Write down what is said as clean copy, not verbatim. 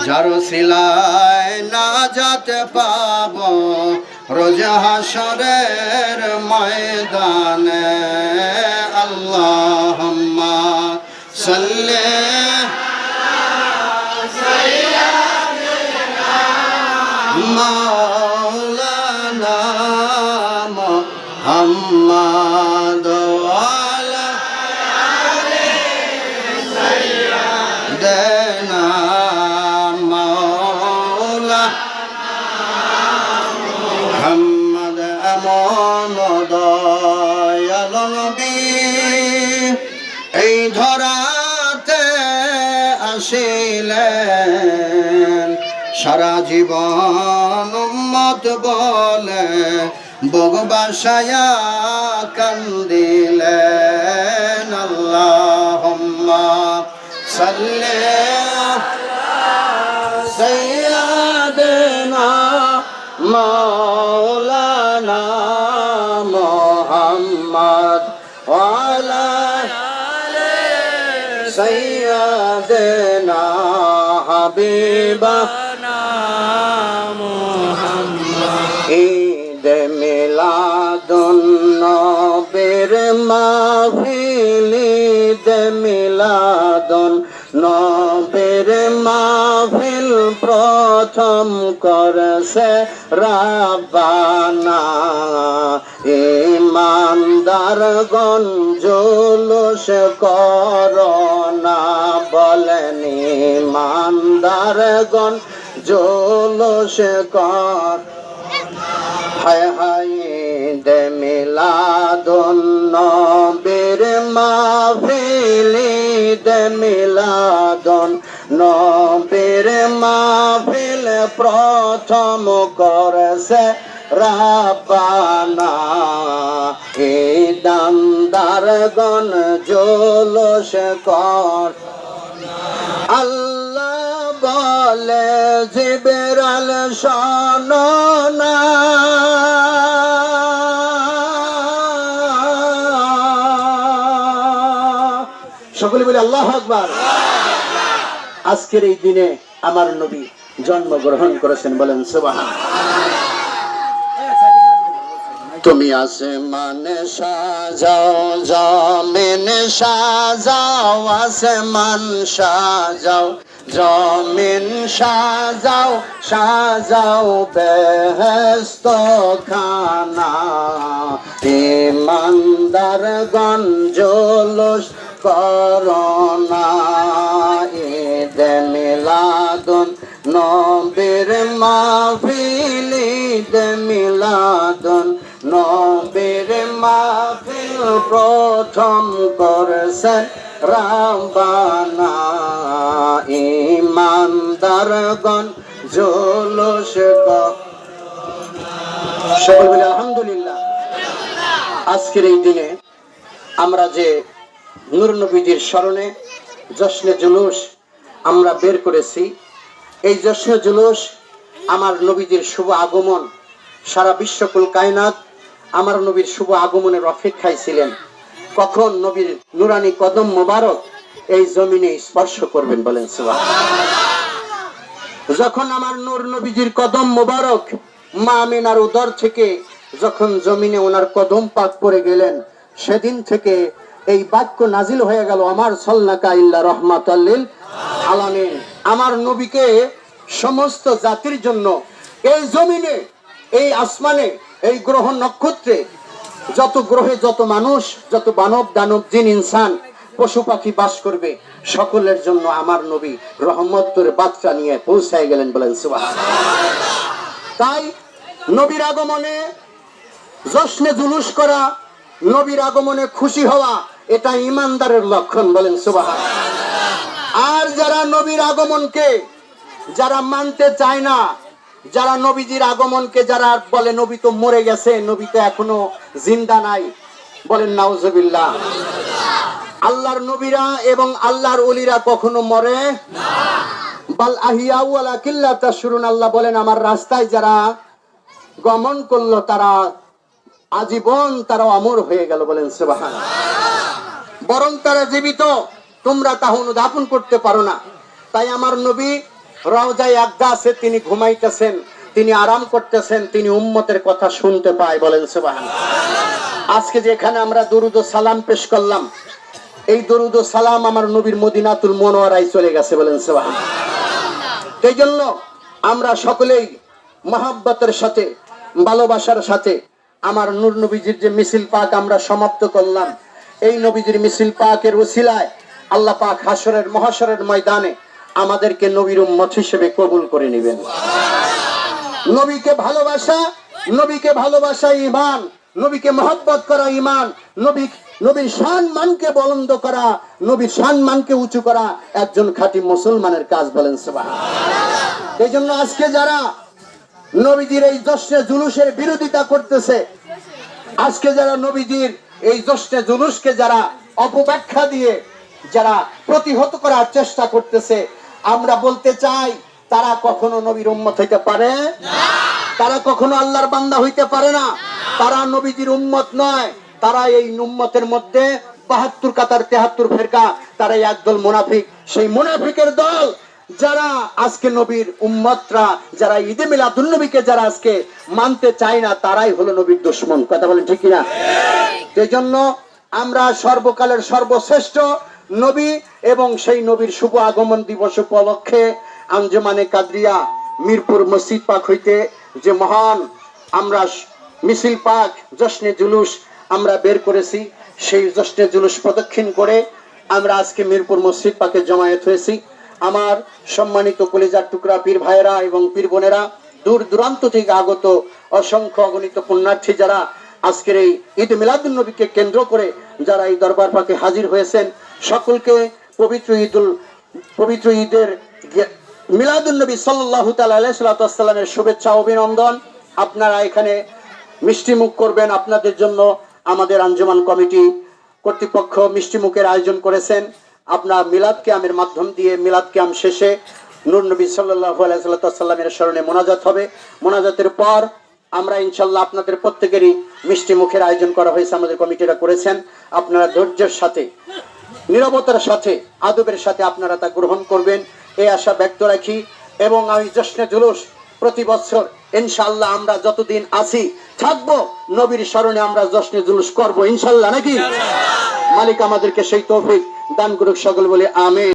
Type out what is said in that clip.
যার সিলায় নাজাত পাব রোজ হাসরের ময়দানে। আল্লাহুম্মা সাল্লি মাওলানা মুহাম্মদ ওয়া আলা সাইয়্যিদিনা মুহাম্মদ এমন দয়াল নবী এই ধরাতে আসিলেন, সারা জীবন উম্মত বলে বুক বাসায়া কান্দিলেন। আল্লাহুম্মা সাল্লি সাইয়্যিদিনা মাওলানা মুহাম্মদ ওয়া আলা সাইয়্যিদিনা হাবিবানা মুহাম্মদ। ঈদ মিলাদুন নবীর মাহফিল, ঈদ মিলাদুন নবীর মাহফিল প্রথম করছে রাব্বানা। ইমানদারগণ জুলুস করোনা বলেন, ইমানদারগণ জুলুস কর। হায় হায় ঈদ মিলাদুন নবীর মাহফিল, ঈদ মিলাদুন নবীর মাহফিল প্রথম করছে রাব্বানা। ইমানদারগণ জুলুস কর। আল্লাহ বলে জিবরাইল শোনো না, সকলে বলে আল্লাহু আকবার। আজকের এই দিনে আমার নবী জন্মগ্রহণ করেছেন, বলেন সুবহানাল্লাহ। তুমি আসমানে সাজাও, জমিন সাজাও, আসমান সাজাও, জমিন সাজাও, সাজাও বেহেশত খানা। ইমানদারগণ জুলুস করোনা। ঈদ মিলাদুন নবীর মাহফিল, ঈদ মিলাদুন নবীর মাহফিল প্রথম করছেন রাব্বানা। ইমানদারগণ জুলুস করোনা। সকল বলে আলহামদুলিল্লাহ। আজকের এই দিনে আমরা যে নূর নবীজির স্মরণে জশ্নে জুলুস আমরা বের করেছি, এই জশ্নে জুলুস আমার নবীজির শুভ আগমন, সারা বিশ্বকুল কায়নাত আমার নবীর শুভ আগমনের অপেক্ষায় ছিলেন। কখন নবীর নুরানি কদম মোবারক এই জমিনে স্পর্শ করবেন, বলেন সুবহানাল্লাহ। যখন আমার নূর নবীজির কদম মোবারক মা আমিনার উদর থেকে যখন জমিনে ওনার কদম পাক পড়ে গেলেন, সেদিন থেকে এই বাক্য নাজিল হয়ে গেল, আমার সাল্লাকা ইল্লা রাহমাতাল লিল আলামিন। আমার নবীকে সমস্ত জাতির জন্য এই জমিনে, এই আসমানে, এই গ্রহ নক্ষত্রে, যত গ্রহে যত মানুষ, যত মানব দানব জিন ইনসান পশু পাখি বাস করবে, সকলের জন্য আমার নবী রহমতের বার্তা নিয়ে পৌঁছায় গেলেন, বলেন সুবহানাল্লাহ। তাই নবীর আগমনে জশ্নে জুলুস করা, নবীর আগমনে খুশি হওয়া, এটা ইমানদারের লক্ষণ, বলেন সুবহানাল্লাহ। আর যারা নবীর আগমনকে যারা মানতে চায় না, যারা নবীজির আগমনকে যারা বলে নবী তো মরে গেছে, নবী তো এখনো জিন্দা নাই, বলেন নাউজুবিল্লাহ। আল্লাহর নবীরা এবং আল্লাহর ওলিরা কখনো মরে না, বাল আহিয়া ওয়ালা কিল্লা তাশরুন। আল্লাহ বলেন আমার রাস্তায় যারা গমন করলো তারা আজীবন তারা অমর হয়ে গেল, বলেন সুবহানাল্লাহ। বরং তারা জীবিত, তোমরা তা অনুধাবন করতে পারো না। তাই আমার নবী রওজায়ে আকদাসে তিনি ঘুমাইতেছেন, তিনি আরাম করতেছেন, তিনি উম্মতের কথা শুনতে পায়। বলেন সুবহানাল্লাহ। আজকে যে এখানে আমরা দরুদ ও সালাম পেশ করলাম, এই দরুদ ও সালাম আমার নবীর মদিনাতুল মুনাওয়ারায় চলে গেছে। বলেন সুবহানাল্লাহ। এই জন্য আমরা সকলেই মহব্বতের সাথে, ভালোবাসার সাথে আমার নূর নবীজির যে মিছিল পাক আমরা সমাপ্ত করলাম, এই নবীজির মিছিল পাকের ওসিলায় আল্লাহ পাক হাসরের মহাশরের ময়দানে আমাদেরকে নবীর উম্মত হিসেবে কবুল করে নেবেন। নবীকে ভালোবাসা ঈমান, নবীকে মহব্বত করা ঈমান, নবীর সম্মানকে বুলন্দ করা, নবীর সম্মানকে উঁচু করা একজন খাঁটি মুসলমানের কাজ। বলেন সুবহানাল্লাহ। এই জন্য আজকে যারা নবীজির এই জশ্নে জুলুসের বিরোধিতা করতেছে, আজকে যারা নবীজির এই জশ্নে জুলুসকে যারা অপব্যাখ্যা দিয়ে যারা প্রতিহত করার চেষ্টা করতেছে, আমরা বলতে চাই তারা কখনো নবীর উম্মত হইতে পারে না, তারা কখনো আল্লাহর বান্দা হইতে পারে না, তারা নবীজির উম্মত নয়। তারা এই উম্মতের মধ্যে ৭২ কাতার ৭৩ ফেরকা, তারা একদল মুনাফিক। সেই মুনাফিকের দল যারা আজকে নবীর উম্মতরা যারা ঈদে মিলাদুন নবীকে যারা আজকে মানতে চায় না, তারাই হলো নবীর দুশমন। কথা বলেন ঠিক কিনা? এই জন্য আমরা সর্বকালের সর্বশ্রেষ্ঠ নবী এবং সেই নবীর শুভ আগমন দিবস উপলক্ষে আঞ্জুমানে কাদরিয়া মিরপুর মসজিদ পাক হইতে যে মহান আমরা মিছিল পাক জশ্নে জুলুস আমরা বের করেছি, সেই জশ্নে জুলুস প্রদক্ষিণ করে আমরা আজকে মিরপুর মসজিদ পাকে জমায়েত হয়েছি। আমার সম্মানিত কলিজার টুকরা পীর ভাইয়েরা এবং পীর বোনেরা, দূর দূরান্ত থেকে আগত অসংখ্য অগণিত পুণ্যার্থী যারা আজকের এই ঈদ মিলাদুন নবীকে কেন্দ্র করে যারা এই দরবার পাকে হাজির হয়েছেন, সকলকে পবিত্র ঈদের মিলাদুন নবী সাল্লাল্লাহু তাআলা আলাইহি সাল্লামের শুভেচ্ছা অভিনন্দন। আপনারা এখানে মিষ্টি মুখ করবেন, আপনাদের জন্য আমাদের আঞ্জুমান কমিটি কর্তৃপক্ষ মিষ্টি মুখের আয়োজন করেছেন। আপনার মিলাদ কিয়ামের মাধ্যম দিয়ে মিলাদ কিয়াম শেষে নূর নবী সাল্লাল্লাহু আলাইহি সাল্লামের স্মরণে মোনাজাত হবে। মোনাজাতের পর আমরা ইনশাআল্লাহ আপনাদের প্রত্যেকেরই মিষ্টি মুখের আয়োজন করা হয়েছে, আমাদের কমিটিরা করেছেন। আপনারা ধৈর্যের সাথে, নীরবতার সাথে, আদবের সাথে আপনারা তা গ্রহণ করবেন, এই আশা ব্যক্ত রাখি। এবং আমি জশ্নে জুলুস প্রতি বছর ইনশাআল্লাহ আমরা যতদিন আছি থাকবো, নবীর স্মরণে আমরা জশ্নে জুলুস করবো ইনশাআল্লাহ, নাকি? মালিক আমাদেরকে সেই তৌফিক দান করুক, সকল বলে আমিন।